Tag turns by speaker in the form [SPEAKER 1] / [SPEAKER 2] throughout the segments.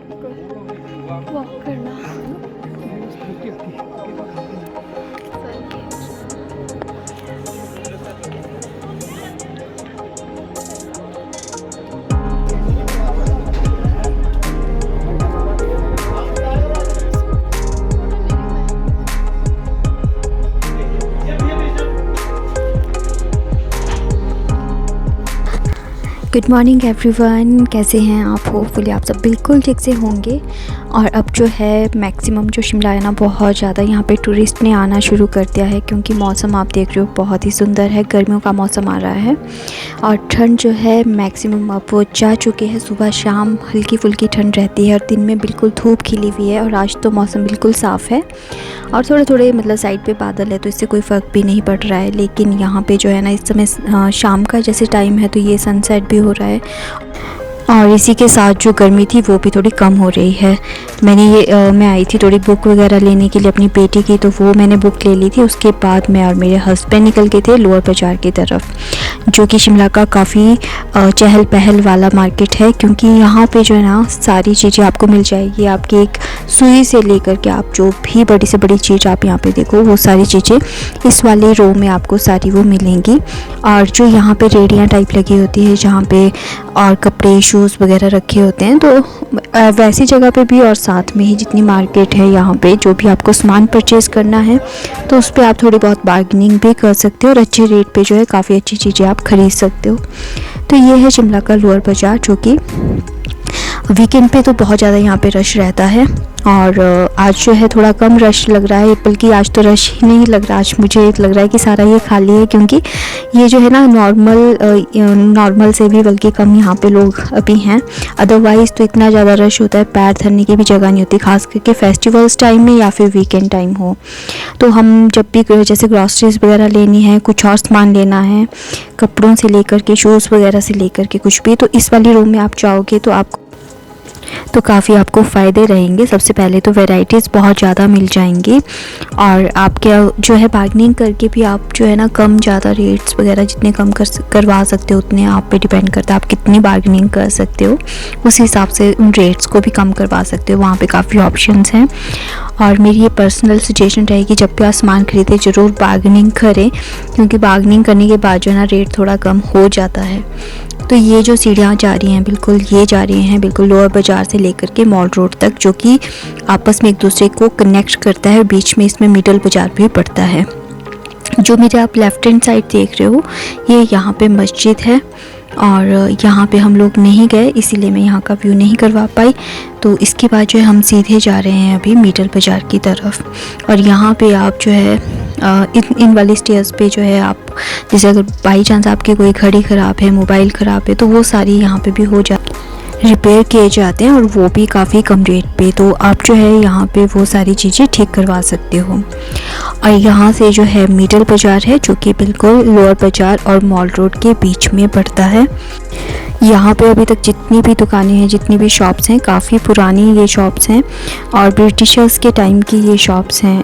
[SPEAKER 1] Walk करना good morning everyone, कैसे हैं आप? होपफुली आप सब बिल्कुल ठीक से होंगे। और अब जो है मैक्सिमम जो शिमला है ना, बहुत ज़्यादा यहाँ पे टूरिस्ट ने आना शुरू कर दिया है, क्योंकि मौसम आप देख रहे हो बहुत ही सुंदर है। गर्मियों का मौसम आ रहा है और ठंड जो है मैक्सिमम अब वो जा चुके हैं। सुबह शाम हल्की फुल्की ठंड रहती है और दिन में बिल्कुल धूप खिली हुई है। और आज तो मौसम बिल्कुल साफ़ है और थोड़े थोड़े मतलब साइड पे बादल है, तो इससे कोई फ़र्क भी नहीं पड़ रहा है। लेकिन यहाँ पे जो है ना, इस समय शाम का जैसे टाइम है, तो ये सनसेट भी हो रहा है और इसी के साथ जो गर्मी थी वो भी थोड़ी कम हो रही है। मैं आई थी थोड़ी बुक वगैरह लेने के लिए अपनी बेटी की, तो वो मैंने बुक ले ली थी। उसके बाद मैं और मेरे हस्बैंड निकल गए थे लोअर बाज़ार की तरफ, जो कि शिमला का काफ़ी चहल पहल वाला मार्केट है, क्योंकि यहाँ पे जो है ना सारी चीज़ें आपको मिल जाएगी। आपकी एक सुई से लेकर के आप जो भी बड़ी से बड़ी चीज़ आप यहाँ पे देखो, वो सारी चीज़ें इस वाले रो में आपको सारी वो मिलेंगी। और जो यहाँ पे रेडियाँ टाइप लगी होती है, जहाँ पे और कपड़े शूज़ वगैरह रखे होते हैं, तो वैसी जगह पे भी और साथ में ही जितनी मार्केट है यहाँ पे, जो भी आपको सामान परचेज़ करना है तो उस पर आप थोड़ी बहुत बार्गेनिंग भी कर सकते हो और अच्छे रेट पे जो है काफ़ी अच्छी चीज़ें आप ख़रीद सकते हो। तो ये है शिमला का लोअर बाज़ार, जो कि वीकेंड पे तो बहुत ज़्यादा यहाँ पे रश रहता है। और आज जो है थोड़ा कम रश लग रहा है, बल्कि आज तो रश ही नहीं लग रहा। आज मुझे लग रहा है कि सारा ये खाली है, क्योंकि ये जो है ना नॉर्मल से भी बल्कि कम यहाँ पे लोग अभी हैं। अदरवाइज़ तो इतना ज़्यादा रश होता है, पैर धरने की भी जगह नहीं होती, खास करके फेस्टिवल्स टाइम में या फिर वीकेंड टाइम हो। तो हम जब भी जैसे ग्रॉसरीज वगैरह लेनी है, कुछ और सामान लेना है, कपड़ों से लेकर के शूज़ वगैरह से लेकर के कुछ भी, तो इस वाली रूम में आप जाओगे तो काफ़ी आपको फ़ायदे रहेंगे। सबसे पहले तो वैरायटीज़ बहुत ज़्यादा मिल जाएंगी और आपके जो है बार्गेनिंग करके भी आप जो है ना कम ज़्यादा रेट्स वगैरह जितने कम करवा सकते हो, उतने आप पे डिपेंड करता है आप कितनी बार्गेनिंग कर सकते हो। उस हिसाब से उन रेट्स को भी कम करवा सकते हो। वहाँ पे काफ़ी ऑप्शंस हैं और मेरी ये पर्सनल सजेशन रहेगी, जब भी आप सामान खरीदें ज़रूर बार्गेनिंग करें, क्योंकि बार्गेनिंग करने के बाद जो है ना रेट थोड़ा कम हो जाता है। तो ये जो सीढ़ियाँ जा रही हैं बिल्कुल लोअर बाज़ार से लेकर के मॉल रोड तक, जो कि आपस में एक दूसरे को कनेक्ट करता है। बीच में इसमें मिडल बाज़ार भी पड़ता है। जो मेरे आप लेफ़्ट हैंड साइड देख रहे हो, ये यहाँ पे मस्जिद है और यहाँ पे हम लोग नहीं गए, इसीलिए मैं यहाँ का व्यू नहीं करवा पाई। तो इसके बाद जो है हम सीधे जा रहे हैं अभी मिडल बाज़ार की तरफ। और यहाँ पे आप जो है इन वाली स्टेयर्स पे जो है आप, जैसे अगर बाई चांस आपकी कोई घड़ी ख़राब है, मोबाइल ख़राब है, तो वो सारी यहाँ पे भी हो रिपेयर किए जाते हैं और वो भी काफ़ी कम रेट पे। तो आप जो है यहाँ पे वो सारी चीज़ें ठीक करवा सकते हो। और यहाँ से जो है मिडल बाज़ार है, जो कि बिल्कुल लोअर बाज़ार और मॉल रोड के बीच में पड़ता है। यहाँ पे अभी तक जितनी भी दुकानें हैं, जितनी भी शॉप्स हैं, काफ़ी पुरानी ये शॉप्स हैं और ब्रिटिशर्स के टाइम की ये शॉप्स हैं।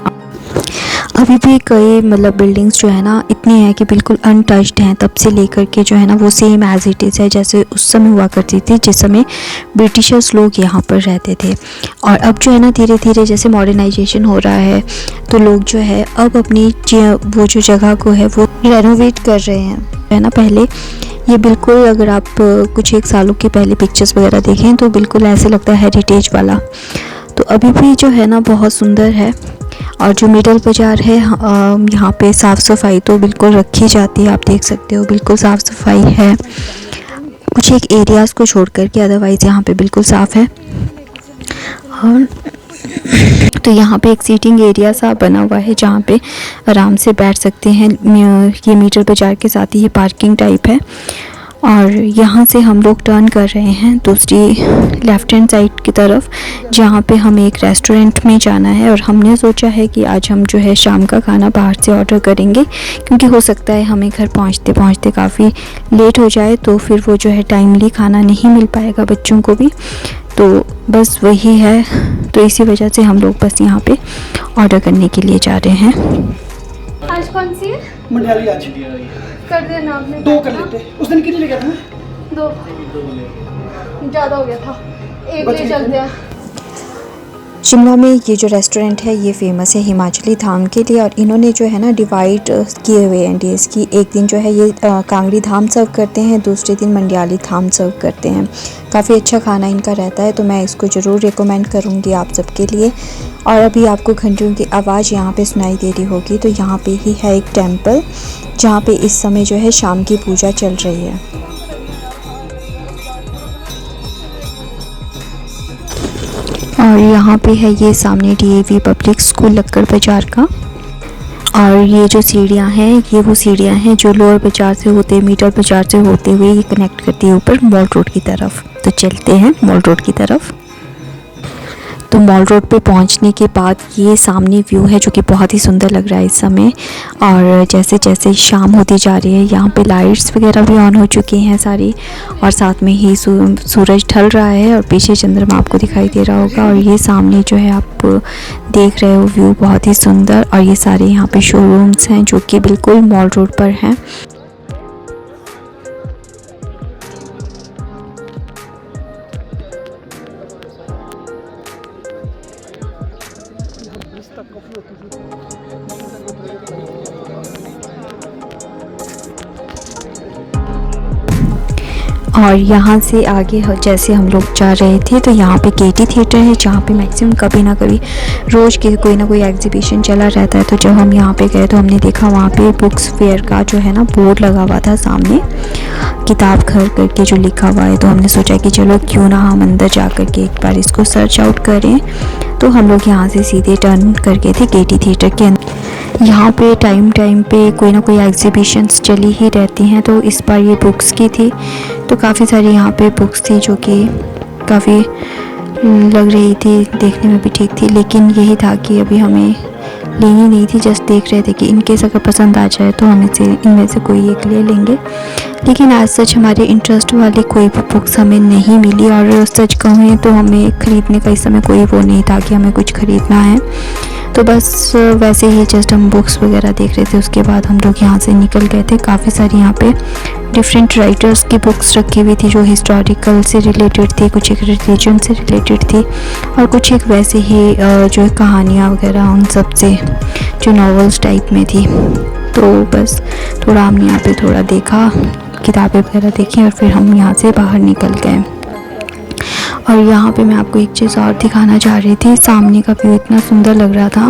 [SPEAKER 1] अभी भी कई मतलब बिल्डिंग्स जो है ना इतनी है कि बिल्कुल अनटच्ड हैं, तब से लेकर के जो है ना वो सेम एज़ इट इज़ है जैसे उस समय हुआ करती थी, जिस समय ब्रिटिशर्स लोग यहाँ पर रहते थे। और अब जो है ना धीरे धीरे जैसे मॉडर्नाइजेशन हो रहा है, तो लोग जो है अब अपनी वो जो जगह को है वो रेनोवेट कर रहे हैं, है ना। पहले ये बिल्कुल, अगर आप कुछ एक सालों के पहले पिक्चर्स वगैरह देखें तो बिल्कुल ऐसे लगता है हेरिटेज वाला। तो अभी भी जो है ना बहुत सुंदर है। और जो मिडल बाज़ार है, यहाँ पे साफ़ सफाई तो बिल्कुल रखी जाती है, आप देख सकते हो बिल्कुल साफ़ सफाई है, कुछ एक एरियाज़ को छोड़ कर के, अदरवाइज़ यहाँ पे बिल्कुल साफ़ है। और तो यहाँ पे एक सीटिंग एरिया सा बना हुआ है, जहाँ पे आराम से बैठ सकते हैं। ये मिडल बाज़ार के साथ ही ये पार्किंग टाइप है। और यहाँ से हम लोग टर्न कर रहे हैं दूसरी लेफ़्ट हैंड साइड की तरफ, जहाँ पे हमें एक रेस्टोरेंट में जाना है। और हमने सोचा है कि आज हम जो है शाम का खाना बाहर से ऑर्डर करेंगे, क्योंकि हो सकता है हमें घर पहुँचते पहुँचते काफ़ी लेट हो जाए, तो फिर वो जो है टाइमली खाना नहीं मिल पाएगा बच्चों को भी। तो बस वही है, तो इसी वजह से हम लोग बस यहाँ पे ऑर्डर करने के लिए जा रहे हैं।
[SPEAKER 2] आज कौन सी है?
[SPEAKER 3] मंडियाली आज
[SPEAKER 2] कर देना आपने।
[SPEAKER 3] 2 कर लेते। उस दिन कितने ले गया था?
[SPEAKER 2] 2 ज़्यादा हो गया था, 1 ले चलते हैं।
[SPEAKER 1] शिमला में ये जो रेस्टोरेंट है ये फेमस है हिमाचली धाम के लिए, और इन्होंने जो है ना डिवाइड किए हुए हैं डेज़ की। एक दिन जो है ये कांगड़ी धाम सर्व करते हैं, दूसरे दिन मंडियाली धाम सर्व करते हैं। काफ़ी अच्छा खाना इनका रहता है, तो मैं इसको ज़रूर रिकमेंड करूँगी आप सबके लिए। और अभी आपको घंटियों की आवाज़ यहाँ पे सुनाई दे रही होगी, तो यहाँ पे ही है एक टेम्पल जहाँ पे इस समय जो है शाम की पूजा चल रही है। और यहाँ पे है ये सामने DAV पब्लिक स्कूल लक्कड़ बाज़ार का। और ये जो सीढ़ियाँ हैं ये वो सीढ़ियाँ हैं जो लोअर बाज़ार से होते मीटर बाज़ार से होते हुए ये कनेक्ट करती है ऊपर मॉल रोड की तरफ। तो चलते हैं मॉल रोड की तरफ। तो मॉल रोड पे पहुंचने के बाद ये सामने व्यू है जो कि बहुत ही सुंदर लग रहा है इस समय। और जैसे जैसे शाम होती जा रही है यहाँ पे लाइट्स वगैरह भी ऑन हो चुकी हैं सारी, और साथ में ही सूरज ढल रहा है और पीछे चंद्रमा आपको दिखाई दे रहा होगा। और ये सामने जो है आप देख रहे हो व्यू बहुत ही सुंदर। और ये सारे यहाँ पे शोरूम्स हैं जो कि बिल्कुल मॉल रोड पर हैं। और यहाँ से आगे जैसे हम लोग जा रहे थे तो यहाँ पे KT थिएटर है जहाँ पे मैक्सिमम कभी ना कभी रोज़ के कोई ना कोई एग्जीबिशन चला रहता है। तो जब हम यहाँ पे गए तो हमने देखा वहाँ पे बुक्स फेयर का जो है ना बोर्ड लगा हुआ था सामने, किताब घर करके जो लिखा हुआ है। तो हमने सोचा कि चलो क्यों ना हम अंदर जा कर के एक बार इसको सर्च आउट करें। तो हम लोग यहाँ से सीधे टर्न करके थे KT थिएटर के अंदर। यहाँ पे टाइम पे कोई ना कोई एग्जीबिशंस चली ही रहती हैं, तो इस बार ये बुक्स की थी। तो काफ़ी सारी यहाँ पे बुक्स थी जो कि काफ़ी लग रही थी, देखने में भी ठीक थी, लेकिन यही था कि अभी हमें लेनी नहीं थी, जस्ट देख रहे थे कि इनकेस अगर पसंद आ जाए तो हम इनमें से कोई एक ले लेंगे। लेकिन आज सच हमारे इंटरेस्ट वाली कोई भी बुक्स हमें नहीं मिली, और सच कहूँ तो हमें ख़रीदने का इस समय कोई वो नहीं था कि हमें कुछ ख़रीदना है। तो बस वैसे ही जस्ट हम बुक्स वगैरह देख रहे थे, उसके बाद हम लोग यहाँ से निकल गए थे। काफ़ी सारी यहाँ पे डिफरेंट राइटर्स की बुक्स रखी हुई थी जो हिस्टोरिकल से रिलेटेड थी, कुछ एक रिलीजन से रिलेटेड थी, और कुछ एक वैसे ही जो कहानियाँ वगैरह उन सब से जो नॉवेल्स टाइप में थी। तो बस थोड़ा हमने यहाँ पे थोड़ा देखा, किताबें वगैरह देखी, और फिर हम यहाँ से बाहर निकल गए। और यहाँ पे मैं आपको एक चीज़ और दिखाना चाह रही थी, सामने का व्यू इतना सुंदर लग रहा था।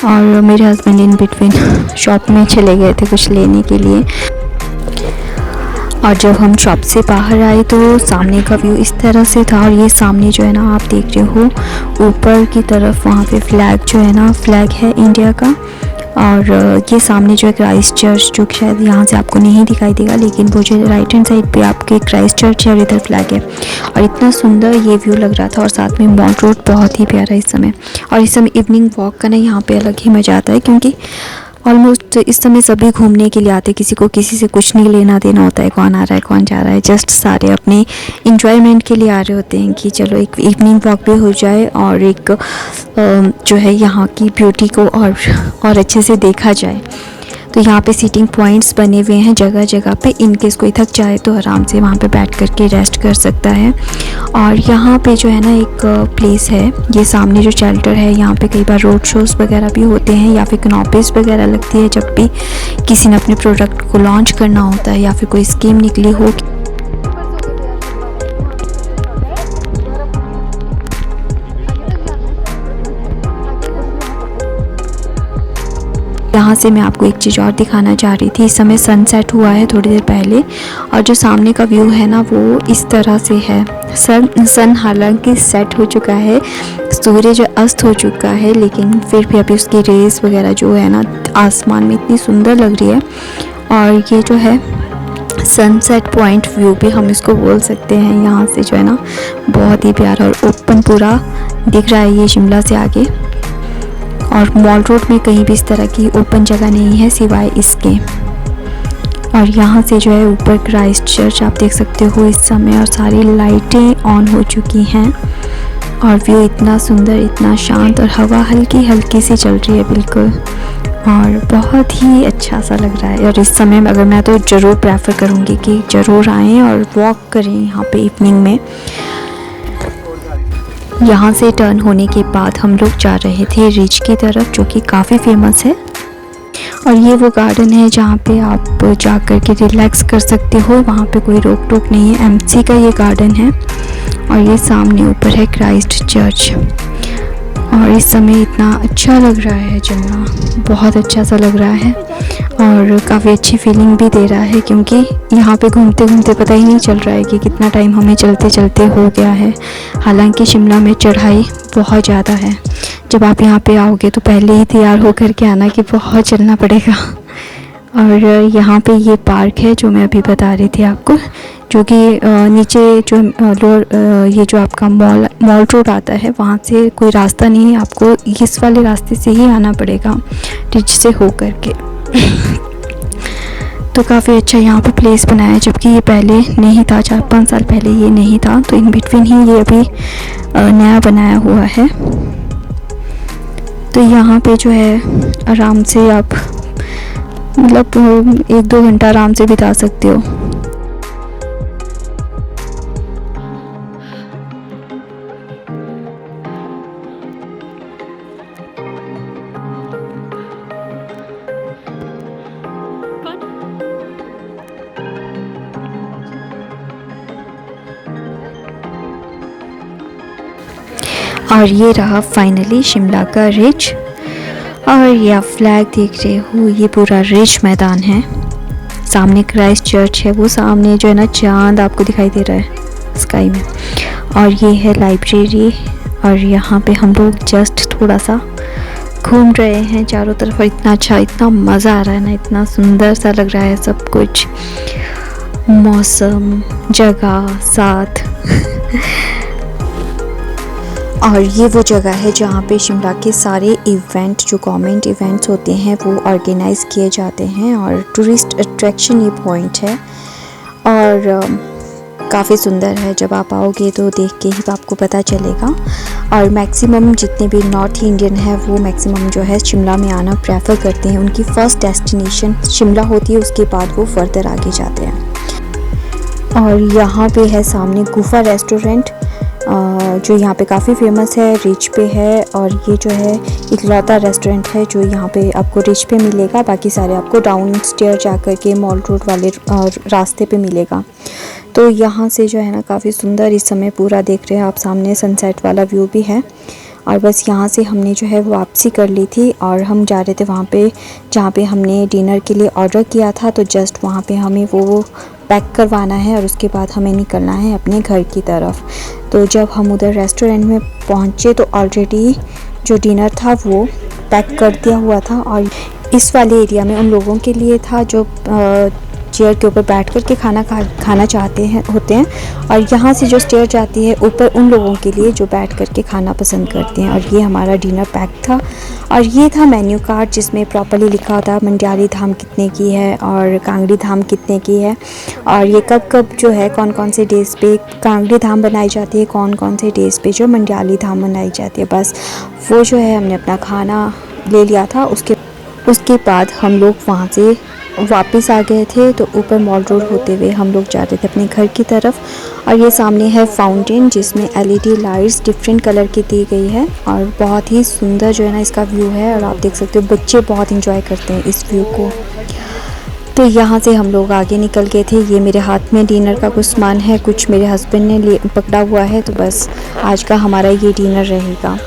[SPEAKER 1] और मेरे हस्बैंड इन बिटवीन शॉप में चले गए थे कुछ लेने के लिए। और जब हम शॉप से बाहर आए तो सामने का व्यू इस तरह से था। और ये सामने जो है ना आप देख रहे हो ऊपर की तरफ वहाँ पे फ्लैग जो है ना, फ्लैग है इंडिया का। और ये सामने जो है क्राइस्ट चर्च, जो कि शायद यहाँ से आपको नहीं दिखाई देगा, लेकिन वो जो राइट हैंड साइड पे आपके क्राइस्ट चर्च है और इधर फ्लैग है। और इतना सुंदर ये व्यू लग रहा था। और साथ में मॉल रोड बहुत ही प्यारा इस समय। और इस समय इवनिंग वॉक का ना यहाँ पे अलग ही मज़ा आता है, क्योंकि ऑलमोस्ट इस समय सभी घूमने के लिए आते हैं, किसी को किसी से कुछ नहीं लेना देना होता है, कौन आ रहा है कौन जा रहा है, जस्ट सारे अपने इंजॉयमेंट के लिए आ रहे होते हैं कि चलो एक इवनिंग वॉक भी हो जाए और एक जो है यहाँ की ब्यूटी को और अच्छे से देखा जाए। तो यहाँ पे सीटिंग पॉइंट्स बने हुए हैं जगह जगह पे, इनकेस कोई थक जाए तो आराम से वहाँ पे बैठ कर के रेस्ट कर सकता है। और यहाँ पे जो है ना एक प्लेस है, ये सामने जो शेल्टर है, यहाँ पे कई बार रोड शोज़ वगैरह भी होते हैं या फिर कनॉपिस वगैरह लगती है जब भी किसी ने अपने प्रोडक्ट को लॉन्च करना होता है या फिर कोई स्कीम निकली हो। यहाँ से मैं आपको एक चीज़ और दिखाना चाह रही थी। इस समय सनसेट हुआ है थोड़ी देर पहले, और जो सामने का व्यू है ना वो इस तरह से है। सन हालांकि सेट हो चुका है, सूरज अस्त हो चुका है, लेकिन फिर भी अभी उसकी रेस वगैरह जो है ना आसमान में इतनी सुंदर लग रही है। और ये जो है सनसेट पॉइंट व्यू भी हम इसको बोल सकते हैं। यहाँ से जो है ना बहुत ही प्यारा और ओपन पूरा दिख रहा है ये शिमला से आगे। और मॉल रोड में कहीं भी इस तरह की ओपन जगह नहीं है सिवाय इसके। और यहाँ से जो है ऊपर क्राइस्ट चर्च आप देख सकते हो इस समय, और सारी लाइटें ऑन हो चुकी हैं। और व्यू इतना सुंदर, इतना शांत, और हवा हल्की हल्की सी चल रही है बिल्कुल, और बहुत ही अच्छा सा लग रहा है। और इस समय अगर मैं तो ज़रूर प्रेफर करूँगी कि ज़रूर आएँ और वॉक करें यहाँ पे इवनिंग में। यहाँ से टर्न होने के बाद हम लोग जा रहे थे रिच की तरफ, जो कि काफ़ी फेमस है। और ये वो गार्डन है जहाँ पे आप जा कर के रिलैक्स कर सकते हो, वहाँ पे कोई रोक टोक नहीं है। एमसी का ये गार्डन है और ये सामने ऊपर है क्राइस्ट चर्च। और इस समय इतना अच्छा लग रहा है चलना, बहुत अच्छा सा लग रहा है और काफ़ी अच्छी फीलिंग भी दे रहा है, क्योंकि यहाँ पे घूमते घूमते पता ही नहीं चल रहा है कि कितना टाइम हमें चलते चलते हो गया है। हालांकि शिमला में चढ़ाई बहुत ज़्यादा है। जब आप यहाँ पे आओगे तो पहले ही तैयार होकर के आना कि बहुत चलना पड़ेगा। और यहाँ पे ये पार्क है जो मैं अभी बता रही थी आपको, जो कि नीचे जो लोअर ये जो आपका मॉल रोड आता है, वहाँ से कोई रास्ता नहीं है, आपको इस वाले रास्ते से ही आना पड़ेगा रिच से हो कर के। तो काफ़ी अच्छा यहाँ पे प्लेस बनाया है, जबकि ये पहले नहीं था, 4-5 साल पहले ये नहीं था। तो इन बिटवीन ही ये अभी नया बनाया हुआ है। तो यहाँ पे जो है आराम से आप मतलब 1-2 घंटा आराम से बिता सकते हो। और ये रहा फाइनली शिमला का रिच। और ये आप फ्लैग देख रहे हो, ये पूरा रिच मैदान है। सामने क्राइस्ट चर्च है, वो सामने जो है ना चांद आपको दिखाई दे रहा है स्काई में। और ये है लाइब्रेरी। और यहाँ पे हम लोग जस्ट थोड़ा सा घूम रहे हैं चारों तरफ, और इतना अच्छा, इतना मज़ा आ रहा है ना, इतना सुंदर सा लग रहा है सब कुछ, मौसम, जगह साथ। और ये वो जगह है जहाँ पे शिमला के सारे इवेंट, जो गवर्नमेंट इवेंट्स होते हैं, वो ऑर्गेनाइज़ किए जाते हैं। और टूरिस्ट अट्रैक्शन ये पॉइंट है और काफ़ी सुंदर है। जब आप आओगे तो देख के ही तो आपको पता चलेगा। और मैक्सिमम जितने भी नॉर्थ इंडियन है वो मैक्सिमम जो है शिमला में आना प्रेफर करते हैं। उनकी फ़र्स्ट डेस्टिनेशन शिमला होती है, उसके बाद वो फर्दर आगे जाते हैं। और यहाँ पे है सामने गुफा रेस्टोरेंट, जो यहाँ पे काफ़ी फेमस है, रिच पे है। और ये जो है इकलौता रेस्टोरेंट है जो यहाँ पे आपको रिच पे मिलेगा, बाकी सारे आपको डाउन स्टेयर जा कर के मॉल रोड वाले रास्ते पे मिलेगा। तो यहाँ से जो है ना काफ़ी सुंदर इस समय पूरा देख रहे हैं आप, सामने सनसेट वाला व्यू भी है। और बस यहाँ से हमने जो है वापसी कर ली थी और हम जा रहे थे वहाँ पे जहाँ पे हमने डिनर के लिए ऑर्डर किया था। तो जस्ट वहाँ पे हमें वो पैक करवाना है और उसके बाद हमें निकलना है अपने घर की तरफ। तो जब हम उधर रेस्टोरेंट में पहुँचे तो ऑलरेडी जो डिनर था वो पैक कर दिया हुआ था। और इस वाले एरिया में उन लोगों के लिए था जो चेयर के ऊपर बैठ कर के खाना चाहते हैं होते हैं। और यहाँ से जो स्टेयर जाती है ऊपर उन लोगों के लिए जो बैठ कर के खाना पसंद करते हैं। और ये हमारा डिनर पैक था। और ये था मेन्यू कार्ड जिसमें प्रॉपर्ली लिखा होता है मंडियाली धाम कितने की है और कांगड़ी धाम कितने की है, और ये कब कब जो है कौन कौन से डेज़ पे कांगड़ी धाम बनाई जाती है, कौन कौन से डेज़ पे जो मंडियाली धाम बनाई जाती है। बस वो जो है हमने अपना खाना ले लिया था। उसके बाद हम लोग वहाँ से वापस आ गए थे। तो ऊपर मॉल रोड होते हुए हम लोग जा रहे थे अपने घर की तरफ। और ये सामने है फाउंटेन जिसमें LED लाइट्स डिफरेंट कलर की दी गई है और बहुत ही सुंदर जो है ना इसका व्यू है। और आप देख सकते हो बच्चे बहुत इंजॉय करते हैं इस व्यू को। तो यहाँ से हम लोग आगे निकल गए थे। ये मेरे हाथ में डिनर का कुछ सामान है, कुछ मेरे हस्बैंड ने पकड़ा हुआ है। तो बस आज का हमारा ये डिनर रहेगा।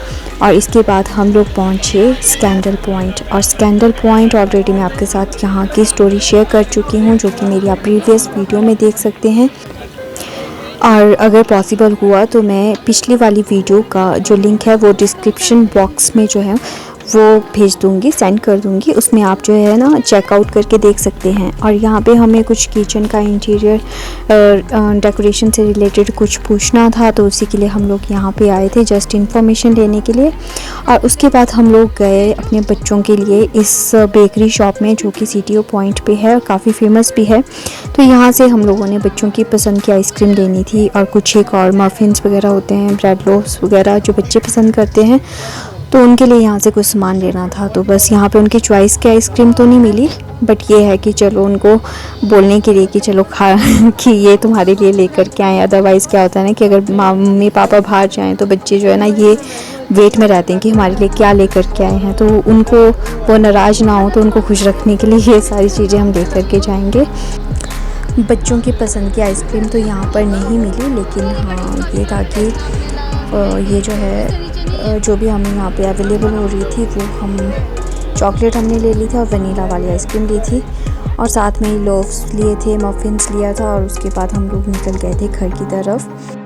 [SPEAKER 1] और इसके बाद हम लोग पहुँचे स्कैंडल पॉइंट। और स्कैंडल पॉइंट ऑलरेडी मैं आपके साथ यहाँ की स्टोरी शेयर कर चुकी हूँ, जो कि मेरी आप प्रीवियस वीडियो में देख सकते हैं। और अगर पॉसिबल हुआ तो मैं पिछली वाली वीडियो का जो लिंक है वो डिस्क्रिप्शन बॉक्स में जो है वो भेज दूँगी, सेंड कर दूँगी। उसमें आप जो है ना चेकआउट करके देख सकते हैं। और यहाँ पे हमें कुछ किचन का इंटीरियर डेकोरेशन से रिलेटेड कुछ पूछना था, तो उसी के लिए हम लोग यहाँ पे आए थे जस्ट इन्फॉर्मेशन लेने के लिए। और उसके बाद हम लोग गए अपने बच्चों के लिए इस बेकरी शॉप में, जो कि CTO पॉइंट पे है, काफ़ी फेमस भी है। तो यहाँ से हम लोगों ने बच्चों की पसंद की आइसक्रीम लेनी थी और कुछ एक और मफ़िन्स वगैरह होते हैं, ब्रेड लोफ्स वगैरह जो बच्चे पसंद करते हैं। तो उनके लिए यहाँ से कुछ सामान लेना था। तो बस यहाँ पे उनकी चॉइस की आइसक्रीम तो नहीं मिली, बट ये है कि चलो उनको बोलने के लिए कि चलो खा कि ये तुम्हारे लिए लेकर के आए। अदरवाइज़ क्या होता है ना कि अगर मम्मी पापा बाहर जाएं तो बच्चे जो है ना ये वेट में रहते हैं कि हमारे लिए क्या लेकर के आए हैं, तो उनको वो नाराज़ ना हो, तो उनको खुश रखने के लिए ये सारी चीज़ें हम लेकर के जाएंगे। बच्चों की पसंद की आइसक्रीम तो यहाँ पर नहीं मिली, लेकिन हाँ ये था कि ये जो है जो भी हमें यहाँ पे अवेलेबल हो रही थी वो हम चॉकलेट हमने ले ली थी और वनीला वाली आइसक्रीम ली थी, और साथ में लोफ्स लिए थे, मफ़िन्स लिया था, और उसके बाद हम लोग निकल गए थे घर की तरफ।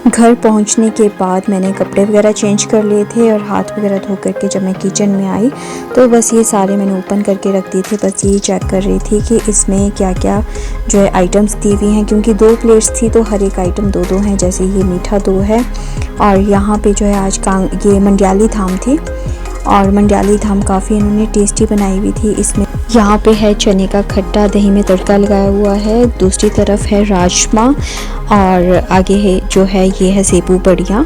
[SPEAKER 1] घर पहुंचने के बाद मैंने कपड़े वगैरह चेंज कर लिए थे और हाथ वगैरह धो करके जब मैं किचन में आई तो बस ये सारे मैंने ओपन करके रख दिए थे। बस ये चेक कर रही थी कि इसमें क्या क्या जो है आइटम्स दी हुई हैं, क्योंकि 2 प्लेट्स थी तो हर एक आइटम 2-2 हैं। जैसे ये मीठा 2 है, और यहाँ पे जो है आज ये मंडियाली थाम थी, और मंडियाली थाम काफ़ी इन्होंने टेस्टी बनाई हुई थी। इसमें यहाँ पे है चने का खट्टा, दही में तड़का लगाया हुआ है, दूसरी तरफ है राजमा, और आगे है जो है ये है सेबू बड़ियाँ,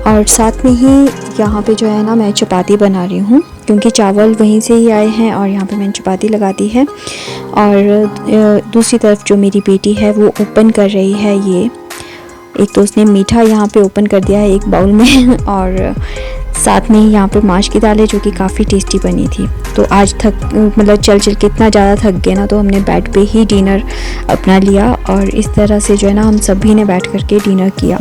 [SPEAKER 1] और साथ में ही यहाँ पे जो है ना मैं चपाती बना रही हूँ क्योंकि चावल वहीं से ही आए हैं, और यहाँ पे मैंने चपाती लगा दी है। और दूसरी तरफ जो मेरी बेटी है वो ओपन कर रही है, ये एक तो उसने मीठा यहाँ पे ओपन कर दिया है एक बाउल में, और साथ में ही यहाँ पे माश की दाल है जो कि काफ़ी टेस्टी बनी थी। तो आज मतलब चल के इतना ज़्यादा थक गए ना, तो हमने बेड पे ही डिनर अपना लिया, और इस तरह से जो है ना हम सभी ने बैठ करके डिनर किया।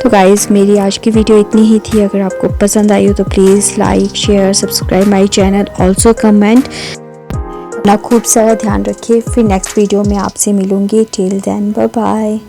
[SPEAKER 1] तो गाइज़ मेरी आज की वीडियो इतनी ही थी। अगर आपको पसंद आई हो तो please like, share, subscribe my channel, also comment. अपना खूब सारा ध्यान रखिए। फिर नेक्स्ट वीडियो में आपसे मिलूँगी। Till then bye bye.